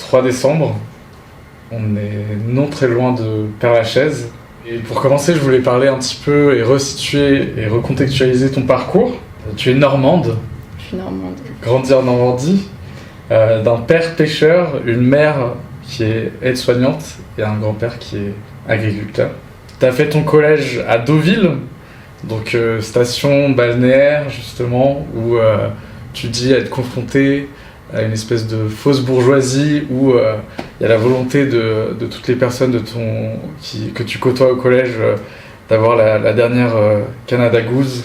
3 décembre. On est non très loin de Père-Lachaise. Et pour commencer, je voulais parler un petit peu et resituer et recontextualiser ton parcours. Tu es normande. Je suis normande. Grandi en Normandie, d'un père pêcheur, une mère qui est aide-soignante et un grand-père qui est agriculteur. Tu as fait ton collège à Deauville, donc station balnéaire justement, où tu dis être confronté à une espèce de fausse bourgeoisie où il y a la volonté de toutes les personnes que tu côtoies au collège d'avoir la dernière Canada Goose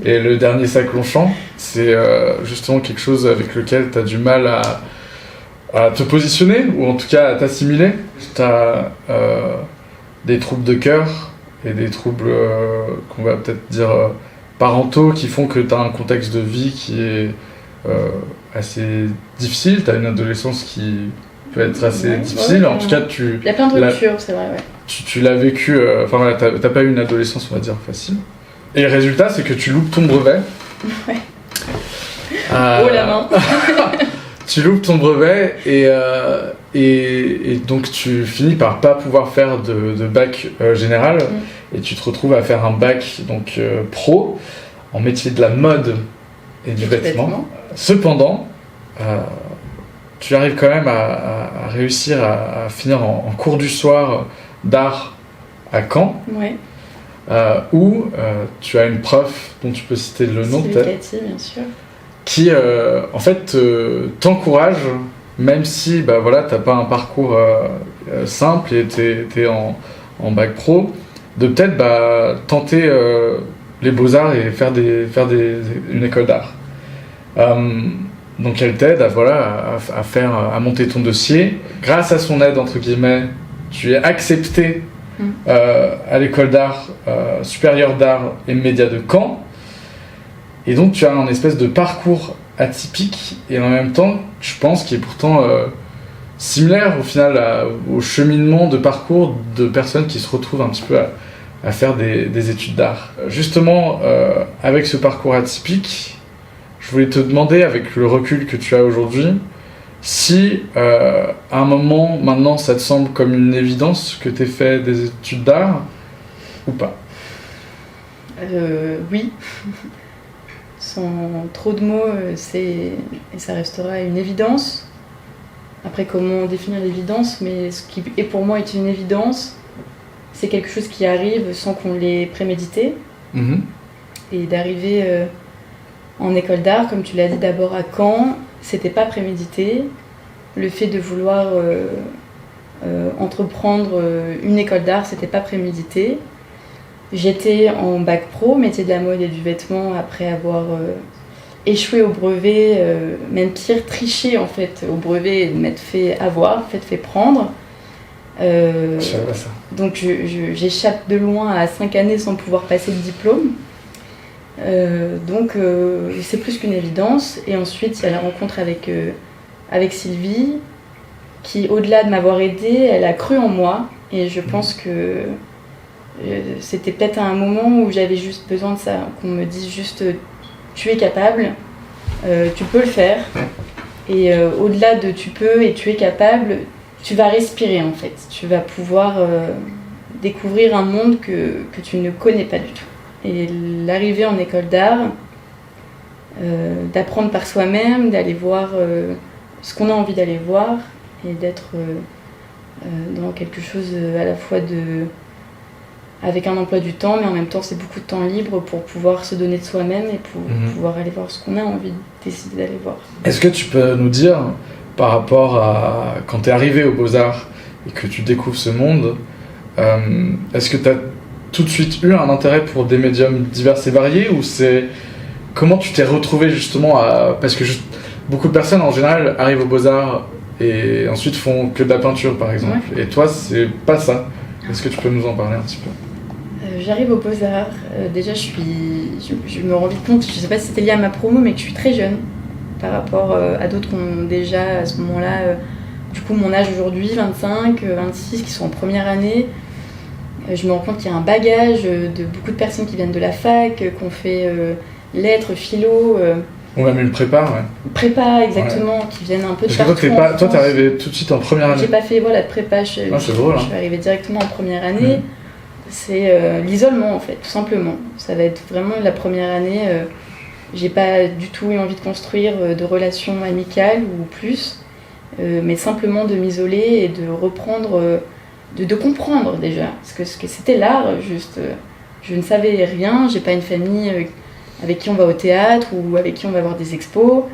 et le dernier sac Longchamp. C'est justement quelque chose avec lequel tu as du mal à te positionner, ou en tout cas à t'assimiler. Tu as des troubles de cœur et des troubles qu'on va peut-être dire parentaux qui font que tu as un contexte de vie qui est assez difficile. Tu as une adolescence qui peut être assez difficile. En tout cas, il y a plein de ruptures, c'est vrai, ouais. Tu l'as vécu, enfin voilà, t'as pas eu une adolescence, on va dire, facile. Et le résultat, c'est que tu loupes ton brevet. Ouais. Oh la main. Tu loupes ton brevet et donc tu finis par pas pouvoir faire de bac général et tu te retrouves à faire un bac donc pro en métier de la mode et du vêtement. Cependant, tu arrives quand même à réussir à finir en cours du soir d'art à Caen, ouais. Où tu as une prof dont tu peux citer le nom peut-être. Cathy, bien sûr. Qui en fait t'encourage, même si bah, voilà, t'as pas un parcours simple et t'es en bac pro, de peut-être tenter les beaux-arts et faire une école d'art. Donc elle t'aide à monter ton dossier. Grâce à son aide, entre guillemets, tu es accepté à l'école d'art supérieure d'art et médias de Caen. Et donc tu as un espèce de parcours atypique et en même temps, je pense, qui est pourtant similaire au final au cheminement de parcours de personnes qui se retrouvent un petit peu à faire des études d'art. Justement, avec ce parcours atypique, je voulais te demander, avec le recul que tu as aujourd'hui, si à un moment, maintenant, ça te semble comme une évidence que tu aies fait des études d'art ou pas ? Oui. Sans trop de mots, et ça restera une évidence. Après, comment définir l'évidence ? Mais ce qui est pour moi est une évidence, c'est quelque chose qui arrive sans qu'on l'ait prémédité. Mmh. Et d'arriver en école d'art, comme tu l'as dit d'abord à Caen, c'était pas prémédité. Le fait de vouloir entreprendre une école d'art, c'était pas prémédité. J'étais en bac pro, métier de la mode et du vêtement, après avoir échoué au brevet, même pire, triché en fait au brevet et m'être fait avoir, fait prendre. Je savais pas ça. Donc j'échappe de loin à 5 années sans pouvoir passer le diplôme. Donc c'est plus qu'une évidence. Et ensuite, il y a la rencontre avec Sylvie, qui, au-delà de m'avoir aidée, elle a cru en moi. Et je pense que c'était peut-être à un moment où j'avais juste besoin de ça, qu'on me dise juste tu es capable, tu peux le faire. Et au-delà de tu peux et tu es capable, tu vas respirer en fait. Tu vas pouvoir découvrir un monde que tu ne connais pas du tout. Et l'arrivée en école d'art, d'apprendre par soi-même, d'aller voir ce qu'on a envie d'aller voir et d'être dans quelque chose à la fois avec un emploi du temps, mais en même temps c'est beaucoup de temps libre pour pouvoir se donner de soi-même et pour pouvoir aller voir ce qu'on a envie de décider d'aller voir. Est-ce que tu peux nous dire, par rapport à quand tu es arrivé aux Beaux-Arts et que tu découvres ce monde, est-ce que tu as tout de suite eu un intérêt pour des médiums divers et variés, ou c'est comment tu t'es retrouvé justement parce que beaucoup de personnes en général arrivent aux Beaux-Arts et ensuite font que de la peinture par exemple, et toi c'est pas ça. Est-ce que tu peux nous en parler un petit peu ? J'arrive aux Beaux-Arts, déjà je me rends vite compte, je sais pas si c'était lié à ma promo, mais que je suis très jeune par rapport à d'autres qui ont déjà à ce moment-là, du coup mon âge aujourd'hui, 25, 26, qui sont en première année. Je me rends compte qu'il y a un bagage de beaucoup de personnes qui viennent de la fac, qui ont fait lettres, philo, Ou même une prépa, ouais. Prépa, exactement, qui viennent un peu de Parce que partout. toi, t'es arrivé tout de suite en première année. J'ai pas fait de prépa, C'est drôle, je suis arrivée directement en première année. C'est l'isolement, en fait, tout simplement. Ça va être vraiment la première année. J'ai pas du tout eu envie de construire de relations amicales ou plus, mais simplement de m'isoler et de reprendre, de comprendre déjà. Parce que c'était l'art, juste. Je ne savais rien, j'ai pas une famille avec qui on va au théâtre ou avec qui on va voir des expos.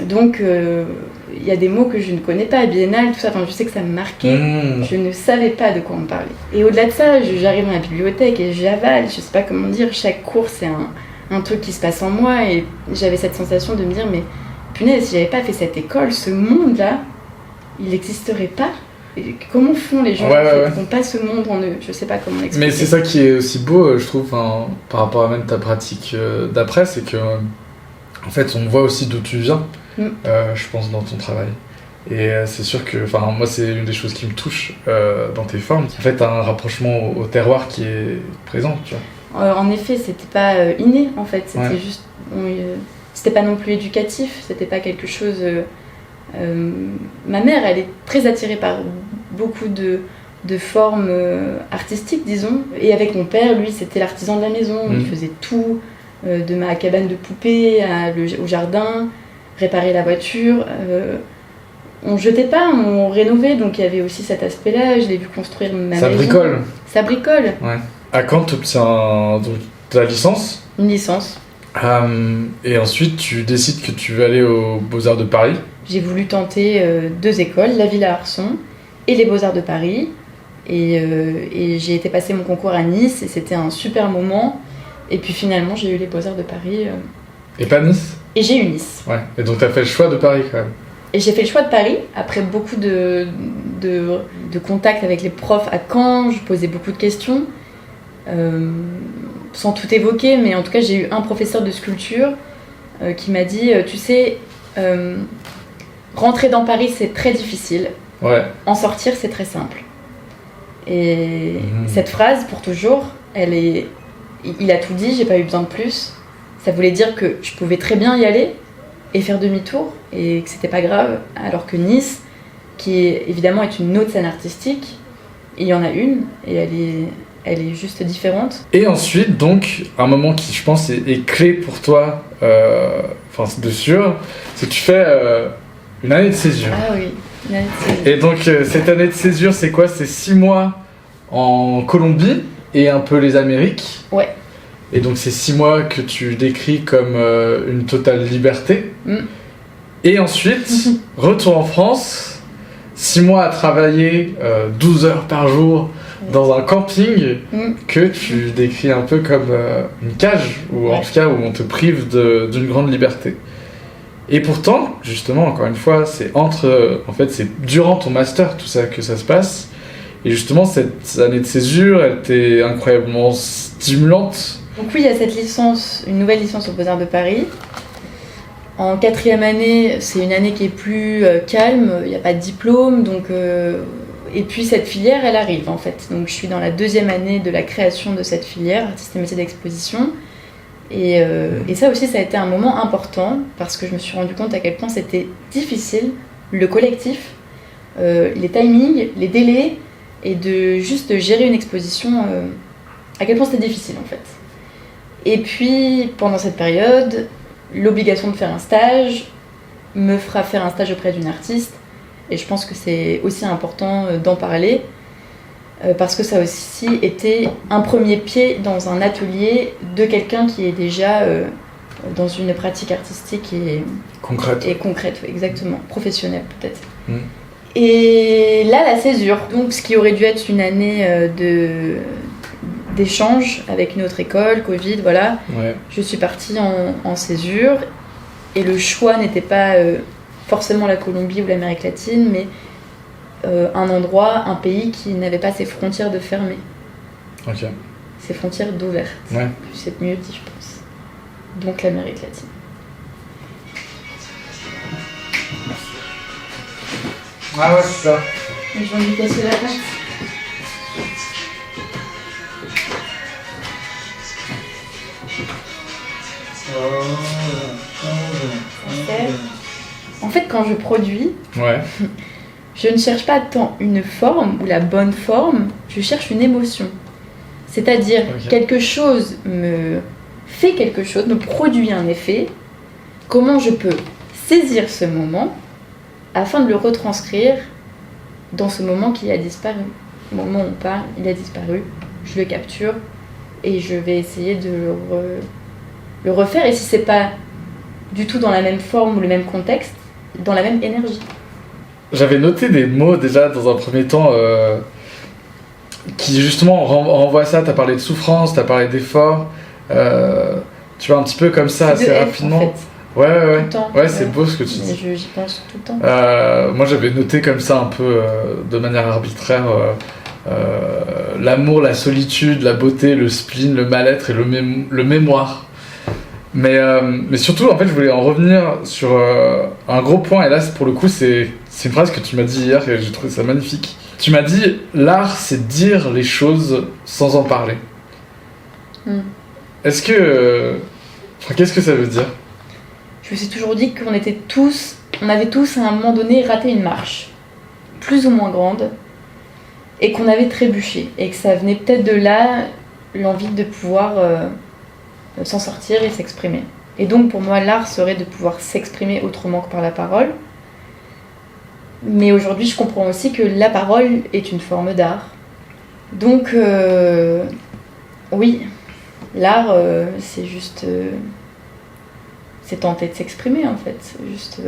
Donc, il y a des mots que je ne connais pas, biennale, tout ça, enfin, je sais que ça me marquait. Je ne savais pas de quoi on parlait. Et au-delà de ça, j'arrive dans la bibliothèque et j'avale, je sais pas comment dire, chaque cours c'est un truc qui se passe en moi. Et j'avais cette sensation de me dire, mais punaise, si j'avais pas fait cette école, ce monde-là, il n'existerait pas. Et comment font les gens qui n'ont pas ce monde en eux? Je sais pas comment l'expliquer. Mais c'est ça qui est aussi beau, je trouve, par rapport à même ta pratique d'après, c'est que en fait, on voit aussi d'où tu viens, je pense, dans ton travail. Et c'est sûr que, moi, c'est une des choses qui me touche dans tes formes. En fait, t'as un rapprochement au terroir qui est présent, tu vois. En effet, c'était pas inné, en fait. C'était juste... c'était pas non plus éducatif, c'était pas quelque chose... ma mère, elle est très attirée par beaucoup de formes artistiques, disons. Et avec mon père, lui, c'était l'artisan de la maison. Il faisait tout, de ma cabane de poupées au jardin, réparer la voiture. On jetait pas, on rénovait, donc il y avait aussi cet aspect-là. Je l'ai vu construire ma maison. Ça bricole. Ouais. À quand tu obtiens ta licence? Une licence. Et ensuite, tu décides que tu veux aller aux Beaux-Arts de Paris. J'ai voulu tenter 2 écoles, la Villa Arson et les Beaux-Arts de Paris. Et j'ai été passer mon concours à Nice et c'était un super moment. Et puis finalement, j'ai eu les Beaux-Arts de Paris. Et pas Nice? Et j'ai eu Nice. Ouais. Et donc, tu as fait le choix de Paris quand même. Et j'ai fait le choix de Paris après beaucoup de contacts avec les profs à Caen. Je posais beaucoup de questions. Sans tout évoquer, mais en tout cas, j'ai eu un professeur de sculpture qui m'a dit, tu sais, rentrer dans Paris, c'est très difficile. Ouais. En sortir, c'est très simple. Et cette phrase, pour toujours, il a tout dit, j'ai pas eu besoin de plus. Ça voulait dire que je pouvais très bien y aller et faire demi-tour et que c'était pas grave. Alors que Nice, qui évidemment est une autre scène artistique, il y en a une et elle est juste différente. Et ensuite, donc, un moment qui, je pense, est clé pour toi, c'est de sûr, c'est que tu fais une année de césure. Ah oui, une année de césure. Et donc, cette année de césure, c'est quoi? C'est 6 mois en Colombie et un peu les Amériques. Ouais. Et donc, c'est 6 mois que tu décris comme une totale liberté. Et ensuite, retour en France, 6 mois à travailler 12 heures par jour dans un camping que tu décris un peu comme une cage, ou en tout cas où on te prive d'une grande liberté. Et pourtant, justement, encore une fois, c'est durant ton master tout ça que ça se passe. Et justement, cette année de césure, elle était incroyablement stimulante. Donc oui, il y a cette licence, une nouvelle licence aux Beaux-Arts de Paris. En 4e année, c'est une année qui est plus calme, il n'y a pas de diplôme, donc... Et puis cette filière, elle arrive en fait. Donc je suis dans la 2e année de la création de cette filière, artiste et métier d'exposition. Et ça aussi, ça a été un moment important parce que je me suis rendu compte à quel point c'était difficile, le collectif, les timings, les délais, et de juste gérer une exposition, à quel point c'était difficile en fait. Et puis pendant cette période, l'obligation de faire un stage me fera faire un stage auprès d'une artiste. Et je pense que c'est aussi important d'en parler parce que ça a aussi été un premier pied dans un atelier de quelqu'un qui est déjà dans une pratique artistique et concrète, exactement, professionnelle peut-être. Et là, la césure, donc ce qui aurait dû être une année d'échange avec une autre école, Covid, voilà. Ouais. Je suis partie en césure et le choix n'était pas... forcément la Colombie ou l'Amérique latine, mais un endroit, un pays qui n'avait pas ses frontières de fermées. Ok. Ses frontières d'ouvertes. Ouais. C'est mieux dit, je pense. Donc l'Amérique latine. Ah ouais, c'est ça. Et je vais lui casser la patte. fait, quand je produis, Ouais. je ne cherche pas tant une forme ou la bonne forme, je cherche une émotion. C'est-à-dire, quelque chose me fait quelque chose, me produit un effet. Comment je peux saisir ce moment afin de le retranscrire dans ce moment qui a disparu. Au moment où on parle, il a disparu, je le capture et je vais essayer de le refaire. Et si c'est pas du tout dans la même forme ou le même contexte, dans la même énergie. J'avais noté des mots déjà dans un premier temps qui justement renvoient à ça. T'as parlé de souffrance, t'as parlé d'effort. Tu vois, un petit peu comme ça, assez rapidement. En fait. Ouais. Tout le temps. Ouais, c'est beau ce que tu dis. J'y pense tout le temps. Moi, j'avais noté comme ça un peu de manière arbitraire l'amour, la solitude, la beauté, le spleen, le mal-être et le mémoire. Mais surtout, en fait, je voulais en revenir sur un gros point. Et là, pour le coup, c'est une phrase que tu m'as dit hier et j'ai trouvé ça magnifique. Tu m'as dit, l'art, c'est dire les choses sans en parler. Est-ce que... qu'est-ce que ça veut dire ? Je me suis toujours dit qu'on avait tous à un moment donné raté une marche, plus ou moins grande, et qu'on avait trébuché, et que ça venait peut-être de là, l'envie de pouvoir s'en sortir et s'exprimer. Et donc pour moi, l'art serait de pouvoir s'exprimer autrement que par la parole. Mais aujourd'hui, je comprends aussi que la parole est une forme d'art. Donc, oui, l'art, c'est juste... c'est tenter de s'exprimer, en fait. C'est juste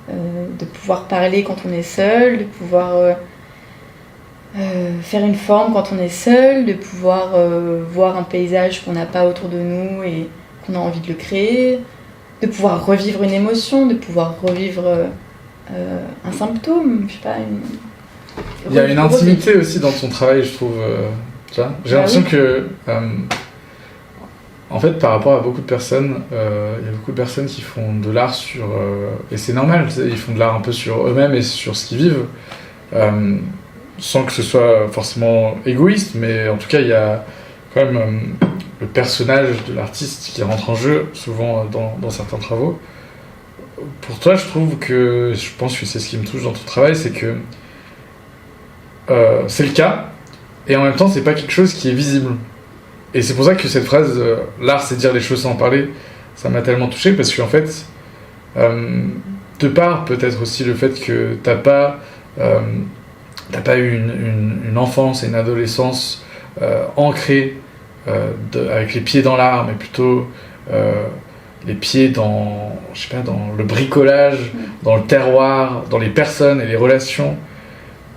de pouvoir parler quand on est seul, de pouvoir faire une forme quand on est seul, de pouvoir voir un paysage qu'on n'a pas autour de nous et qu'on a envie de le créer, de pouvoir revivre une émotion, de pouvoir revivre un symptôme, je sais pas. Il y a une intimité aussi dans ton travail, je trouve. Tu vois, j'ai l'impression que, en fait, par rapport à beaucoup de personnes, il y a beaucoup de personnes qui font de l'art sur, et c'est normal, ils font de l'art un peu sur eux-mêmes et sur ce qu'ils vivent, sans que ce soit forcément égoïste, mais en tout cas, il y a quand même le personnage de l'artiste qui rentre en jeu, souvent dans certains travaux. Pour toi, je pense que c'est ce qui me touche dans ton travail, c'est que c'est le cas, et en même temps, c'est pas quelque chose qui est visible. Et c'est pour ça que cette phrase, l'art, c'est dire les choses sans en parler, ça m'a tellement touché, parce qu'en fait, de part peut-être aussi le fait que t'as pas eu une enfance et une adolescence ancrée avec les pieds dans l'art, mais plutôt les pieds dans le bricolage, dans le terroir, dans les personnes et les relations.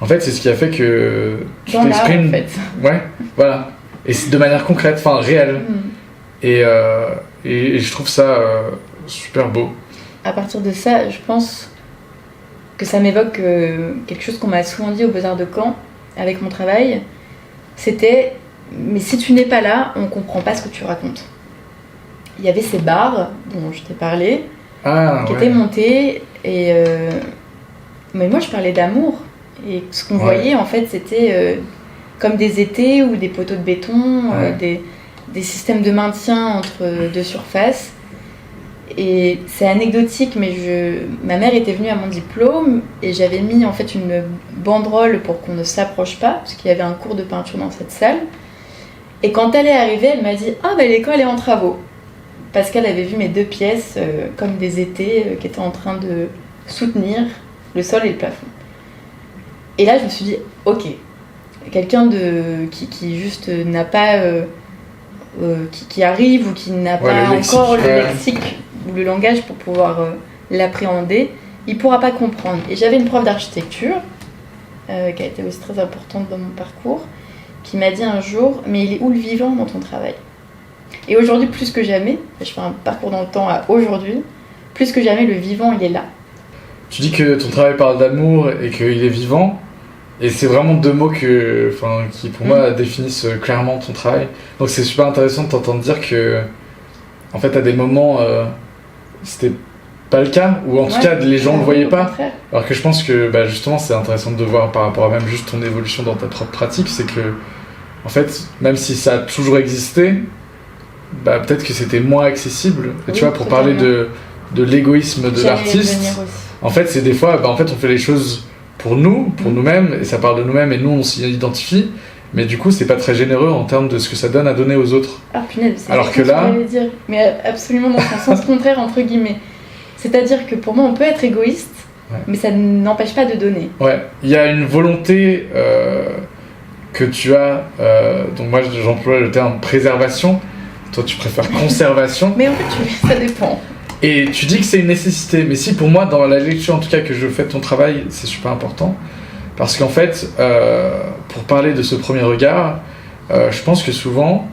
En fait, c'est ce qui a fait que tu t'exprimes. En fait. Ouais, voilà. Et c'est de manière concrète, enfin réelle. Et je trouve ça super beau. À partir de ça, je pense que ça m'évoque quelque chose qu'on m'a souvent dit au Beaux-Arts de Caen avec mon travail. C'était « mais si tu n'es pas là, on comprend pas ce que tu racontes ». Il y avait ces bars dont je t'ai parlé, qui étaient montées, et mais moi je parlais d'amour. Et ce qu'on voyait, en fait, c'était comme des étais ou des poteaux de béton, des systèmes de maintien entre deux surfaces. Et c'est anecdotique, mais ma mère était venue à mon diplôme et j'avais mis en fait une banderole pour qu'on ne s'approche pas, parce qu'il y avait un cours de peinture dans cette salle. Et quand elle est arrivée, elle m'a dit « Ah, l'école est en travaux !» Parce qu'elle avait vu mes deux pièces comme des étais qui étaient en train de soutenir le sol et le plafond. Et là, je me suis dit « Ok, quelqu'un qui juste n'a pas... qui arrive ou qui n'a pas encore le lexique ou le langage pour pouvoir l'appréhender, il ne pourra pas comprendre. » Et j'avais une prof d'architecture, qui a été aussi très importante dans mon parcours, qui m'a dit un jour « Mais il est où le vivant dans ton travail ?» Et aujourd'hui, plus que jamais, je fais un parcours dans le temps à aujourd'hui, plus que jamais, le vivant, il est là. Tu dis que ton travail parle d'amour et qu'il est vivant, et c'est vraiment deux mots qui pour moi définissent clairement ton travail. Donc c'est super intéressant de t'entendre dire que, en fait, à des moments, c'était pas le cas, ou en tout cas les gens le voyaient pas. Alors que je pense que justement c'est intéressant de voir par rapport à même juste ton évolution dans ta propre pratique, c'est que, en fait, même si ça a toujours existé, peut-être que c'était moins accessible. Et tu vois, pour parler de l'égoïsme de J'allais y l'artiste. revenir aussi. En fait, c'est des fois, en fait, on fait les choses pour nous, pour nous-mêmes, et ça parle de nous-mêmes, et nous, on s'y identifie. Mais du coup, c'est pas très généreux en termes de ce que ça donne à donner aux autres. Ah punaise, c'est Alors que exactement là- ce que j'allais dire. Mais absolument dans son sens contraire, entre guillemets. C'est-à-dire que pour moi, on peut être égoïste, Ouais. mais ça n'empêche pas de donner. Ouais, il y a une volonté que tu as, donc moi j'emploie le terme préservation, toi tu préfères conservation, Mais en fait, ça dépend. et tu dis que c'est une nécessité, mais si pour moi dans la lecture en tout cas que je fais de ton travail, c'est super important, parce qu'en fait, pour parler de ce premier regard, je pense que souvent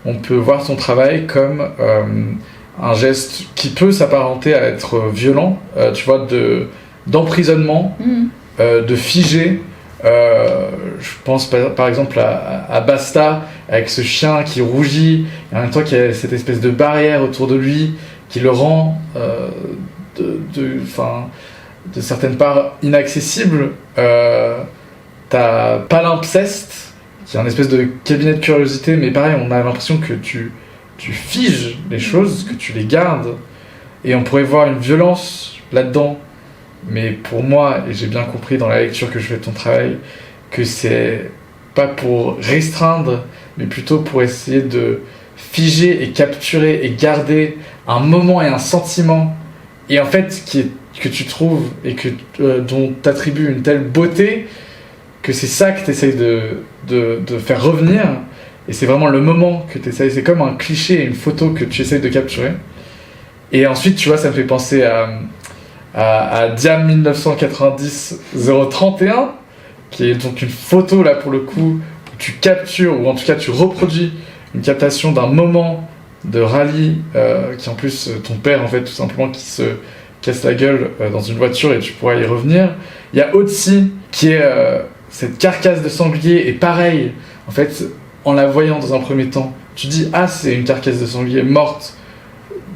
on peut voir ton travail comme un geste qui peut s'apparenter à être violent, tu vois, d'emprisonnement, de figer. Je pense par exemple à Basta avec ce chien qui rougit et en même temps qu'il y a cette espèce de barrière autour de lui qui le rend de certaines parts inaccessible. T'as Palimpseste qui est un espèce de cabinet de curiosité, mais pareil, on a l'impression que tu figes les choses, que tu les gardes, et on pourrait voir une violence là-dedans. Mais pour moi, et j'ai bien compris dans la lecture que je fais de ton travail, que c'est pas pour restreindre, mais plutôt pour essayer de figer et capturer et garder un moment et un sentiment, et en fait que tu trouves et dont tu attribues une telle beauté que c'est ça que tu essayes de faire revenir, et c'est vraiment le moment que tu essayes, c'est comme un cliché, une photo que tu essayes de capturer. Et ensuite, tu vois, ça me fait penser à Diam 1990 031, qui est donc une photo là pour le coup où tu captures, ou en tout cas tu reproduis une captation d'un moment de rallye qui en plus ton père en fait tout simplement qui se casse la gueule dans une voiture, et tu pourras y revenir. Il y a Otzi qui est cette carcasse de sanglier, et pareil en fait en la voyant dans un premier temps tu dis ah c'est une carcasse de sanglier morte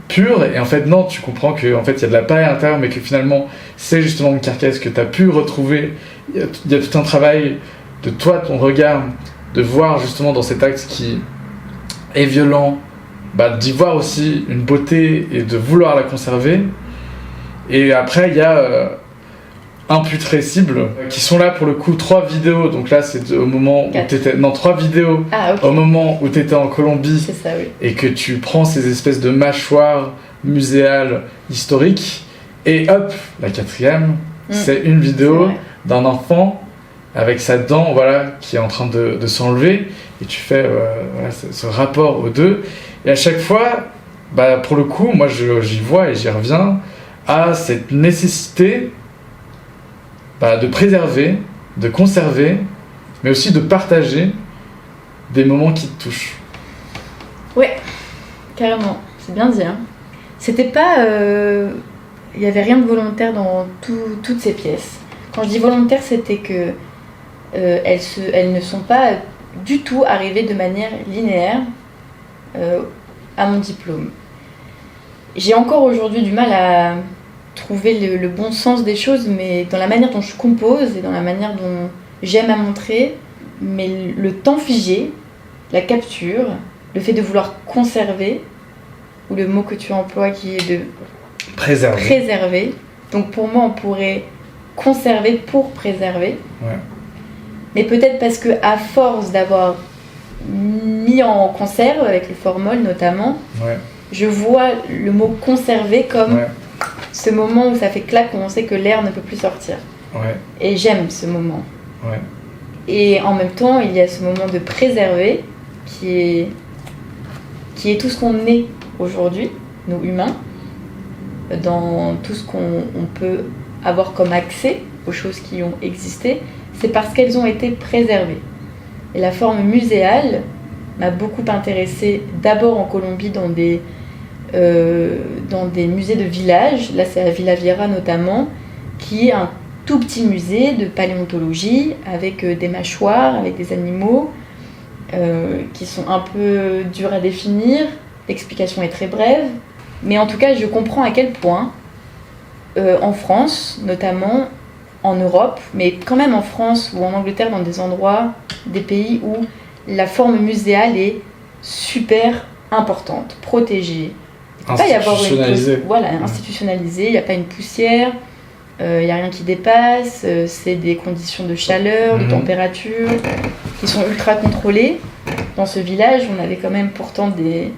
pure, et en fait non, tu comprends que en fait il y a de la paille à l'intérieur, mais que finalement c'est justement une carcasse que tu as pu retrouver. Il y a tout un travail de toi, ton regard, de voir justement dans cet acte qui est violent, d'y voir aussi une beauté et de vouloir la conserver. Et après il y a Imputrescible qui sont là pour le coup 3 vidéos, donc là c'est au moment où t'étais... Non, 3 vidéos au moment où t'étais en Colombie. C'est ça, oui. Et que tu prends ces espèces de mâchoires muséales historiques, et hop, la 4e, c'est une vidéo d'un enfant avec sa dent, voilà, qui est en train de s'enlever, et tu fais voilà, ce rapport aux deux, et à chaque fois, pour le coup, moi j'y vois et j'y reviens à cette nécessité de préserver, de conserver, mais aussi de partager des moments qui te touchent. Ouais, carrément, c'est bien dit. Hein. C'était pas... Il n'y avait rien de volontaire dans toutes ces pièces. Quand je dis volontaire, c'était que elles ne sont pas du tout arrivées de manière linéaire à mon diplôme. J'ai encore aujourd'hui du mal à trouver le bon sens des choses, mais dans la manière dont je compose et dans la manière dont j'aime à montrer, mais le temps figé, la capture, le fait de vouloir conserver, ou le mot que tu emploies qui est de préserver. Donc pour moi, on pourrait conserver pour préserver. Ouais. Mais peut-être parce que à force d'avoir mis en conserve, avec le formol notamment, je vois le mot conserver comme ce moment où ça fait clac, où on sait que l'air ne peut plus sortir. Et j'aime ce moment. Et en même temps, il y a ce moment de préserver qui est tout ce qu'on est aujourd'hui, nous humains, dans tout ce qu'on peut avoir comme accès aux choses qui ont existé, c'est parce qu'elles ont été préservées. Et la forme muséale m'a beaucoup intéressée d'abord en Colombie dans des musées de villages. Là c'est à Villa Viera notamment, qui est un tout petit musée de paléontologie avec des mâchoires, avec des animaux qui sont un peu durs à définir. L'explication est très brève, mais en tout cas je comprends à quel point en France notamment, en Europe, mais quand même en France ou en Angleterre, dans des endroits, des pays où la forme muséale est super importante, protégée. Il ne peut pas y avoir institutionnalisé. Institutionnalisé, il n'y a pas une poussière, il n'y a rien qui dépasse, c'est des conditions de chaleur, de température qui sont ultra contrôlées. Dans ce village, on avait quand même pourtant des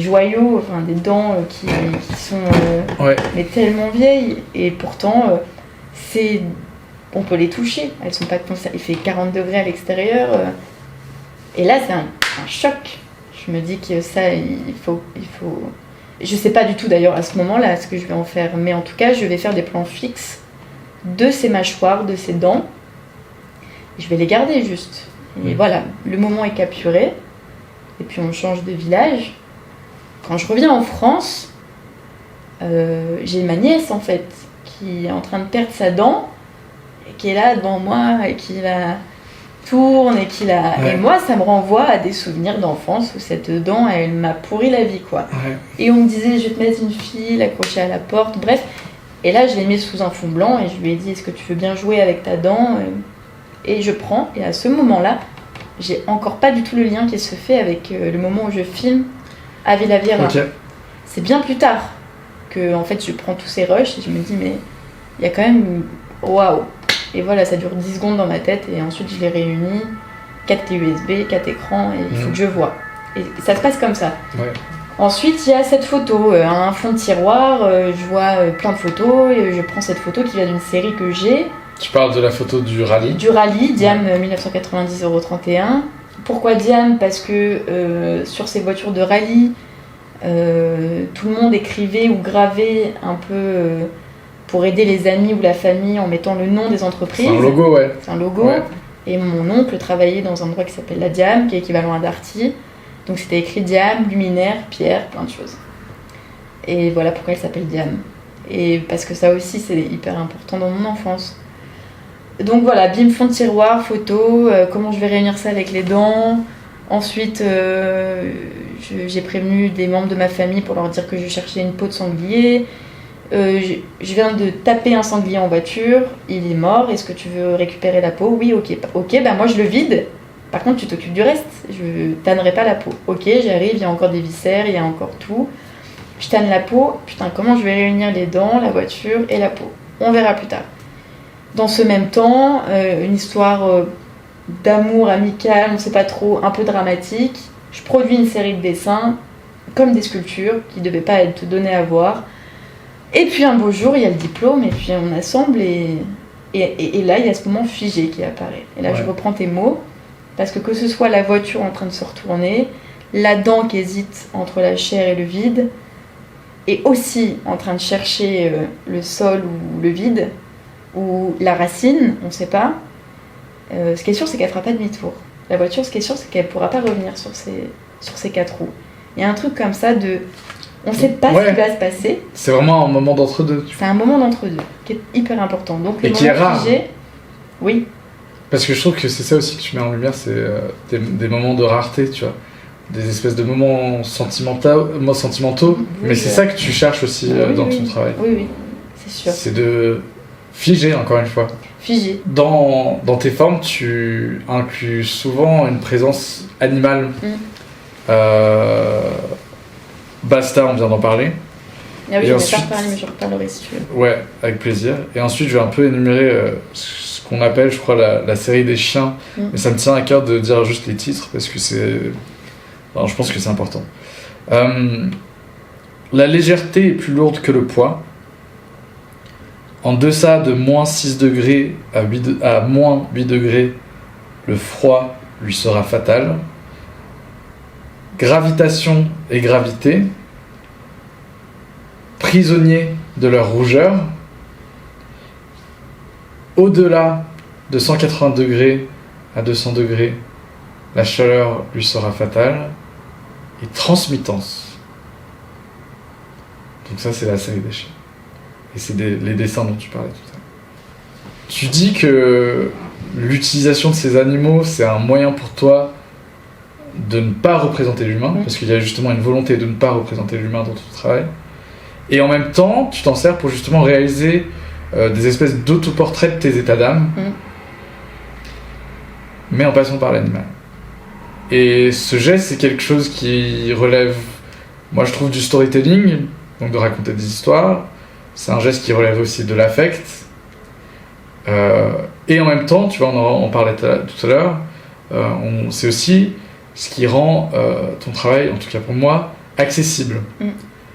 joyaux, enfin des dents qui sont mais tellement vieilles, et pourtant on peut les toucher, elles sont pas il fait 40 degrés à l'extérieur, et là c'est un choc. Je me dis que ça, il faut. Je sais pas du tout d'ailleurs à ce moment-là ce que je vais en faire, mais en tout cas je vais faire des plans fixes de ces mâchoires, de ces dents, et je vais les garder juste. Et voilà, le moment est capturé, et puis on change de village. Quand je reviens en France, j'ai ma nièce en fait, qui est en train de perdre sa dent, et qui est là devant moi, et qui la tourne, et qui la... Et moi, ça me renvoie à des souvenirs d'enfance où cette dent, elle m'a pourri la vie, quoi. Et on me disait, je vais te mettre une file accrochée à la porte, bref. Et là, je l'ai mise sous un fond blanc, et je lui ai dit, est-ce que tu veux bien jouer avec ta dent ? Et je prends, et à ce moment-là, j'ai encore pas du tout le lien qui se fait avec le moment où je filme à Villaviera. C'est bien plus tard que en fait je prends tous ces rushs et je me dis mais il y a quand même waouh. Et voilà, ça dure 10 secondes dans ma tête, et ensuite je les réunis, 4 clés USB, 4 écrans, et il faut que je vois. Et ça se passe comme ça. Ensuite, il y a cette photo, un fond de tiroir, je vois plein de photos, et je prends cette photo qui vient d'une série que j'ai. Tu parles de la photo du rallye ? Du rallye, Diam 1990 031. Pourquoi Diam ? Parce que sur ces voitures de rallye, tout le monde écrivait ou gravait un peu pour aider les amis ou la famille en mettant le nom des entreprises. C'est un logo, C'est un logo. Et mon oncle travaillait dans un endroit qui s'appelle la Diam, qui est équivalent à Darty. Donc c'était écrit Diam, luminaire, pierre, plein de choses. Et voilà pourquoi elle s'appelle Diam. Et parce que ça aussi, c'est hyper important dans mon enfance. Donc voilà, bim, fond de tiroir, photo, comment je vais réunir ça avec les dents. Ensuite, j'ai prévenu des membres de ma famille pour leur dire que je cherchais une peau de sanglier. Je viens de taper un sanglier en voiture, il est mort, est-ce que tu veux récupérer la peau ? Oui, ok, bah moi je le vide. Par contre, tu t'occupes du reste, je tannerai pas la peau. Ok, j'arrive, il y a encore des viscères, il y a encore tout. Je tanne la peau, putain, comment je vais réunir les dents, la voiture et la peau ? On verra plus tard. Dans ce même temps, une histoire d'amour amical, on ne sait pas trop, un peu dramatique. Je produis une série de dessins, comme des sculptures, qui ne devaient pas être données à voir. Et puis un beau jour, il y a le diplôme, et puis on assemble, et là, il y a ce moment figé qui apparaît. Et là, je reprends tes mots, parce que ce soit la voiture en train de se retourner, la dent qui hésite entre la chair et le vide, et aussi en train de chercher le sol ou le vide, ou la racine, on ne sait pas. Ce qui est sûr, c'est qu'elle ne fera pas demi-tour. La voiture, ce qui est sûr, c'est qu'elle ne pourra pas revenir sur ses 4 roues. Il y a un truc comme ça de... On ne sait pas ce qui va se passer. C'est vraiment un moment d'entre-deux. C'est un moment d'entre-deux qui est hyper important. Donc, et qui est rare. Figé, oui. Parce que je trouve que c'est ça aussi que tu mets en lumière, c'est des moments de rareté, tu vois. Des espèces de moments sentimentaux. Mais c'est ça que tu cherches aussi dans ton travail. Oui, c'est sûr. C'est de figer, encore une fois. Figé. Dans tes formes, tu inclus souvent une présence animale. Basta, on vient d'en parler. Ah oui, je vais pas reparler, mais je reparlerai si tu veux. Ouais, avec plaisir. Et ensuite, je vais un peu énumérer ce qu'on appelle, je crois, la série des chiens. Mais ça me tient à cœur de dire juste les titres, parce que alors, je pense que c'est important. La légèreté est plus lourde que le poids. En deçà de moins 6 degrés à moins 8 degrés, le froid lui sera fatal. Gravitation et gravité, prisonniers de leur rougeur. Au-delà de 180 degrés à 200 degrés, la chaleur lui sera fatale. Et transmittance. Donc ça, c'est la série des chiens. Et c'est les dessins dont tu parlais tout à l'heure. Tu dis que l'utilisation de ces animaux, c'est un moyen pour toi de ne pas représenter l'humain, parce qu'il y a justement une volonté de ne pas représenter l'humain dans ton travail. Et en même temps, tu t'en sers pour justement réaliser des espèces d'autoportraits de tes états d'âme, mais en passant par l'animal. Et ce geste, c'est quelque chose qui relève, moi je trouve, du storytelling, donc de raconter des histoires. C'est un geste qui relève aussi de l'affect. Et en même temps, tu vois, on parlait tout à l'heure, c'est aussi ce qui rend ton travail, en tout cas pour moi, accessible.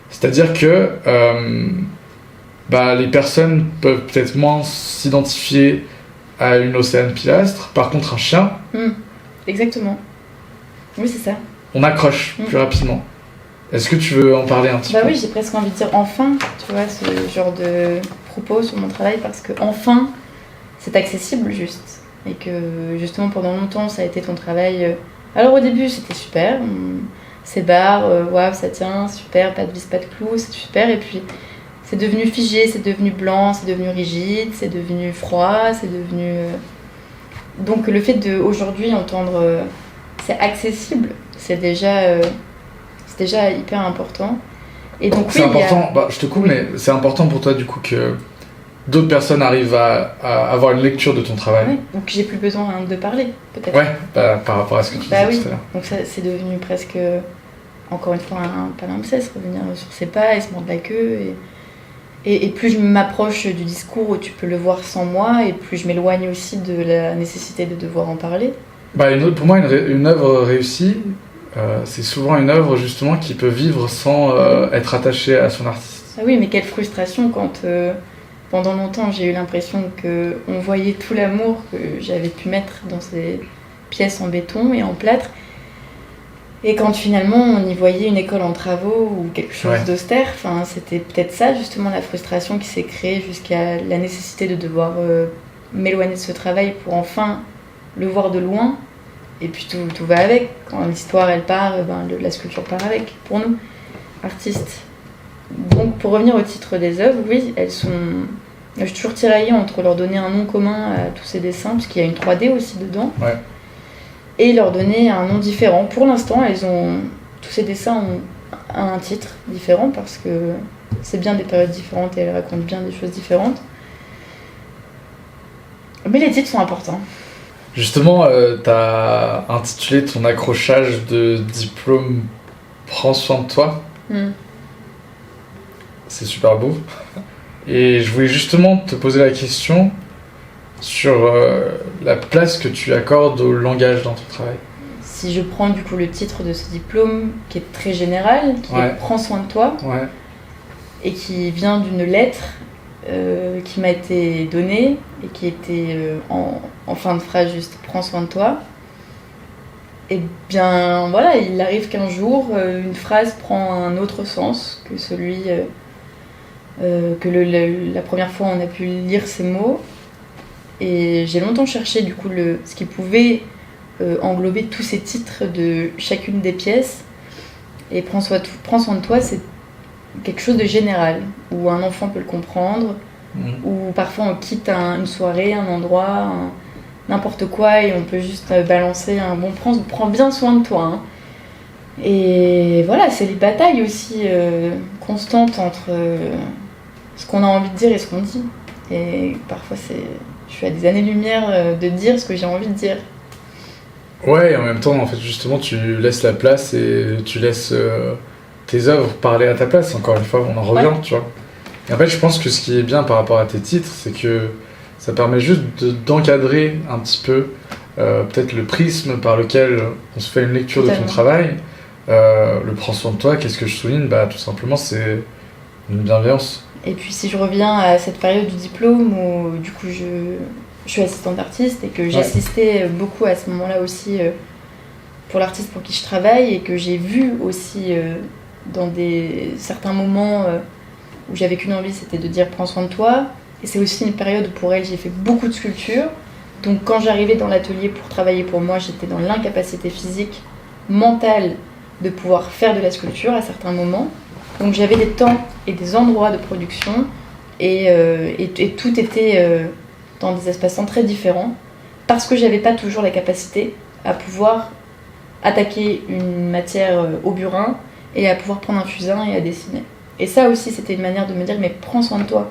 C'est-à-dire que les personnes peuvent peut-être moins s'identifier à une Océane Pilastre, par contre un chien... Exactement. Oui, c'est ça. On accroche plus rapidement. Est-ce que tu veux en parler un petit peu ? Oui, j'ai presque envie de dire enfin, tu vois, ce genre de propos sur mon travail, parce que enfin, c'est accessible juste. Et que justement pendant longtemps, ça a été ton travail. Alors au début, c'était super. C'est barre, waouh, ça tient, super, pas de vis, pas de clous, c'est super. Et puis, c'est devenu figé, c'est devenu blanc, c'est devenu rigide, c'est devenu froid, c'est devenu... Donc le fait d'aujourd'hui entendre c'est accessible, c'est déjà hyper important. Et donc c'est important, je te coupe, mais c'est important pour toi du coup que d'autres personnes arrivent à avoir une lecture de ton travail. Oui, donc j'ai plus besoin de parler, peut-être. Ouais, par rapport à ce que tu disais tout à l'heure. Donc ça, c'est devenu presque, encore une fois, un palimpseste, revenir sur ses pas et se mordre la queue. Et plus je m'approche du discours où tu peux le voir sans moi, et plus je m'éloigne aussi de la nécessité de devoir en parler. Pour moi, une œuvre réussie, c'est souvent une œuvre justement qui peut vivre sans être attachée à son artiste. Ah oui, mais quelle frustration quand pendant longtemps j'ai eu l'impression qu'on voyait tout l'amour que j'avais pu mettre dans ces pièces en béton et en plâtre. Et quand finalement on y voyait une école en travaux ou quelque chose d'austère, c'était peut-être ça justement la frustration qui s'est créée jusqu'à la nécessité de devoir m'éloigner de ce travail pour enfin le voir de loin. Et puis tout va avec. Quand l'histoire elle part, la sculpture part avec, pour nous, artistes. Donc pour revenir au titre des œuvres, oui, elles sont... Je suis toujours tiraillée entre leur donner un nom commun à tous ces dessins, parce qu'il y a une 3D aussi dedans. Ouais. Et leur donner un nom différent. Pour l'instant, tous ces dessins ont un titre différent parce que c'est bien des périodes différentes et elles racontent bien des choses différentes. Mais les titres sont importants. Justement, t'as intitulé ton accrochage de diplôme « Prends soin de toi ». C'est super beau. Et je voulais justement te poser la question sur la place que tu accordes au langage dans ton travail. Si je prends du coup le titre de ce diplôme qui est très général, qui est « Prends soin de toi », et qui vient d'une lettre qui m'a été donnée et qui était en fin de phrase juste « Prends soin de toi », et bien voilà, il arrive qu'un jour une phrase prend un autre sens que celui que la première fois on a pu lire ces mots. Et j'ai longtemps cherché du coup ce qui pouvait englober tous ces titres de chacune des pièces. Et Prends soin de toi, c'est quelque chose de général, où un enfant peut le comprendre, où parfois on quitte une soirée, un endroit, n'importe quoi, et on peut juste balancer un bon prends bien soin de toi. Hein. Et voilà, c'est les batailles aussi constantes entre ce qu'on a envie de dire et ce qu'on dit. Et parfois je suis à des années-lumière de dire ce que j'ai envie de dire. Ouais, et en même temps, en fait, justement, tu laisses la place et tu laisses tes œuvres parler à ta place. Encore une fois, on en revient, tu vois. Et en fait, je pense que ce qui est bien par rapport à tes titres, c'est que ça permet juste d'encadrer un petit peu peut-être le prisme par lequel on se fait une lecture de ton travail. Le Prends soin de toi, qu'est-ce que je souligne ? Tout simplement, c'est une bienveillance. Et puis si je reviens à cette période du diplôme où du coup je suis assistante d'artiste et que j'assistais beaucoup à ce moment-là aussi pour l'artiste pour qui je travaille, et que j'ai vu aussi dans certains moments où j'avais qu'une envie, c'était de dire prends soin de toi. Et c'est aussi une période où pour elle j'ai fait beaucoup de sculptures. Donc quand j'arrivais dans l'atelier pour travailler pour moi, j'étais dans l'incapacité physique, mentale de pouvoir faire de la sculpture à certains moments. Donc j'avais des temps et des endroits de production et tout était dans des espaces-temps très différents parce que j'avais pas toujours la capacité à pouvoir attaquer une matière au burin et à pouvoir prendre un fusain et à dessiner. Et ça aussi, c'était une manière de me dire, mais prends soin de toi.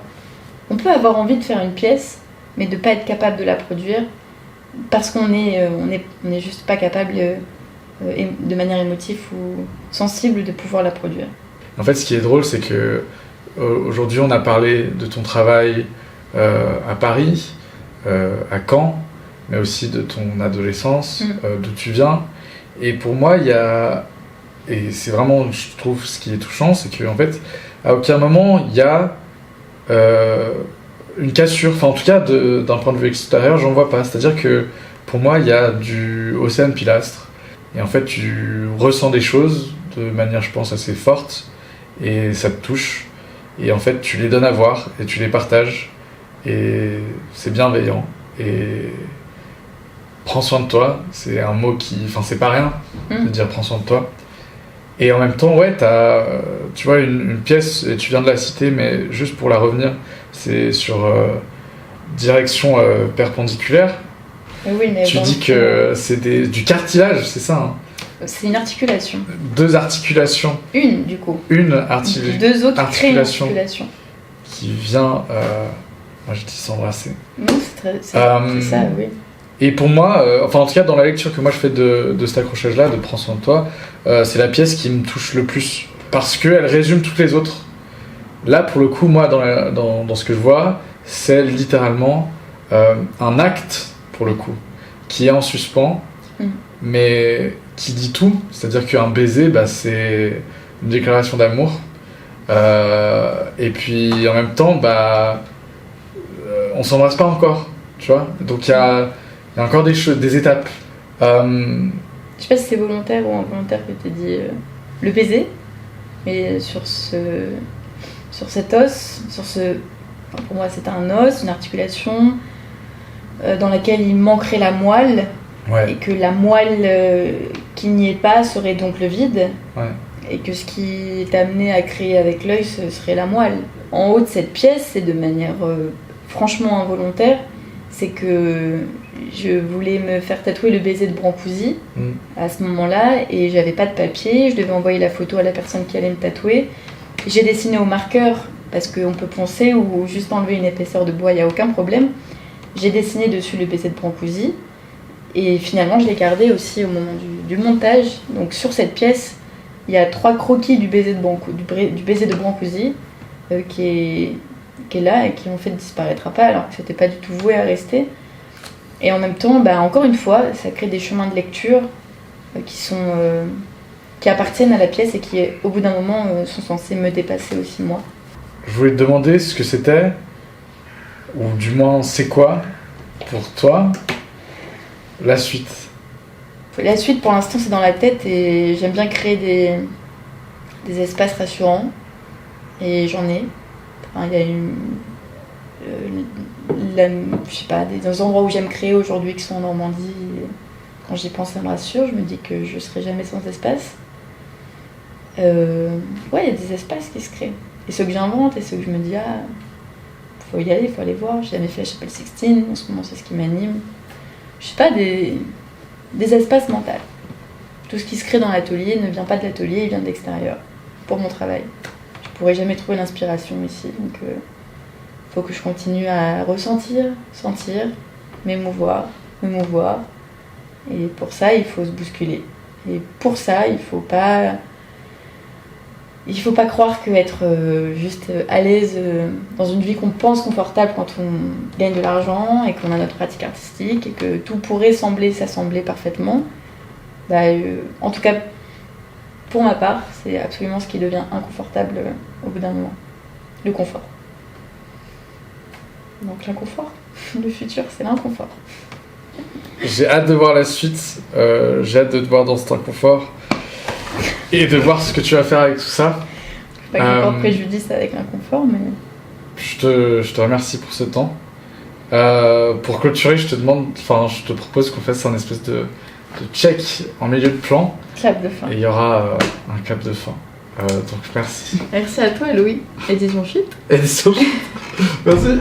On peut avoir envie de faire une pièce, mais de pas être capable de la produire parce qu'on est juste pas capable de manière émotive ou sensible de pouvoir la produire. En fait, ce qui est drôle, c'est que aujourd'hui, on a parlé de ton travail à Paris, à Caen, mais aussi de ton adolescence, d'où tu viens. Et pour moi, il y a... Et c'est vraiment, je trouve, ce qui est touchant, c'est qu'en fait, à aucun moment, il y a une cassure. Enfin, en tout cas, d'un point de vue extérieur, j'en vois pas. C'est-à-dire que, pour moi, il y a du océan pilastre. Et en fait, tu ressens des choses de manière, je pense, assez forte. Et ça te touche. Et en fait, tu les donnes à voir et tu les partages. Et c'est bienveillant. Et prends soin de toi. C'est un mot qui... Enfin, c'est pas rien de dire prends soin de toi. Et en même temps, ouais, tu vois, une pièce, et tu viens de la citer, mais juste pour la revenir, c'est sur direction perpendiculaire. Oui, mais tu dis que c'est du cartilage, c'est ça, hein? C'est une articulation. 2 articulations. Une, du coup. Deux autres créent une articulation. Qui vient, moi je dis s'embrasser. Non, c'est ça, oui. Et pour moi, enfin en tout cas dans la lecture que moi je fais de cet accrochage-là, de Prends soin de toi, c'est la pièce qui me touche le plus. Parce qu'elle résume toutes les autres. Là, pour le coup, moi, dans ce que je vois, c'est littéralement un acte, pour le coup, qui est en suspens, mais qui dit tout. C'est-à-dire qu'un baiser, c'est une déclaration d'amour. Et puis, en même temps, on s'embrasse pas encore, tu vois. Donc, il y a encore des étapes. Je sais pas si c'est volontaire ou involontaire que tu dis le baiser, mais sur cet os, pour moi c'est un os, une articulation dans laquelle il manquerait la moelle, et que la moelle qui n'y est pas serait donc le vide, et que ce qui est amené à créer avec l'œil ce serait la moelle. En haut de cette pièce, c'est de manière franchement involontaire, c'est que je voulais me faire tatouer le baiser de Brancusi à ce moment-là, et j'avais pas de papier, je devais envoyer la photo à la personne qui allait me tatouer. J'ai dessiné au marqueur parce qu'on peut poncer ou juste enlever une épaisseur de bois, il n'y a aucun problème. J'ai dessiné dessus le baiser de Brancusi, et finalement je l'ai gardé aussi au moment du montage. Donc sur cette pièce, il y a 3 croquis du baiser de Brancusi qui est là et qui m'ont fait disparaître après, alors que c'était pas du tout voué à rester. Et en même temps, encore une fois, ça crée des chemins de lecture qui appartiennent à la pièce et qui, au bout d'un moment, sont censés me dépasser aussi moi. Je voulais te demander ce que c'était, ou du moins c'est quoi, pour toi, la suite. La suite, pour l'instant, c'est dans la tête, et j'aime bien créer des espaces rassurants, et j'en ai. Enfin, il y a je sais pas, des endroits où j'aime créer aujourd'hui qui sont en Normandie. Quand j'y pense, ça me rassure. Je me dis que je serai jamais sans espace. Il y a des espaces qui se créent. Et ceux que j'invente, et ceux que je me dis, faut y aller, faut aller voir. J'ai jamais fait la chapelle Sixtine, en ce moment c'est ce qui m'anime. Je sais pas, des espaces mentaux. Tout ce qui se crée dans l'atelier ne vient pas de l'atelier, il vient de l'extérieur, pour mon travail. Je pourrais jamais trouver l'inspiration ici, donc faut que je continue à ressentir, sentir, m'émouvoir. Et pour ça, il faut se bousculer. Et pour ça, il faut pas croire qu'être juste à l'aise dans une vie qu'on pense confortable quand on gagne de l'argent et qu'on a notre pratique artistique et que tout pourrait s'assembler parfaitement. En tout cas, pour ma part, c'est absolument ce qui devient inconfortable au bout d'un moment. Le confort. Donc l'inconfort, le futur, c'est l'inconfort. J'ai hâte de voir la suite, j'ai hâte de te voir dans cet inconfort et de voir ce que tu vas faire avec tout ça. Pas qu'il y ait encore de préjudice avec l'inconfort, mais... Je te remercie pour ce temps. Pour clôturer, je te propose qu'on fasse un espèce de check en milieu de plan. Clap de fin. Et il y aura un clap de fin. Donc merci. Merci à toi, Louis. Édition Chute. Édition Chute. Merci.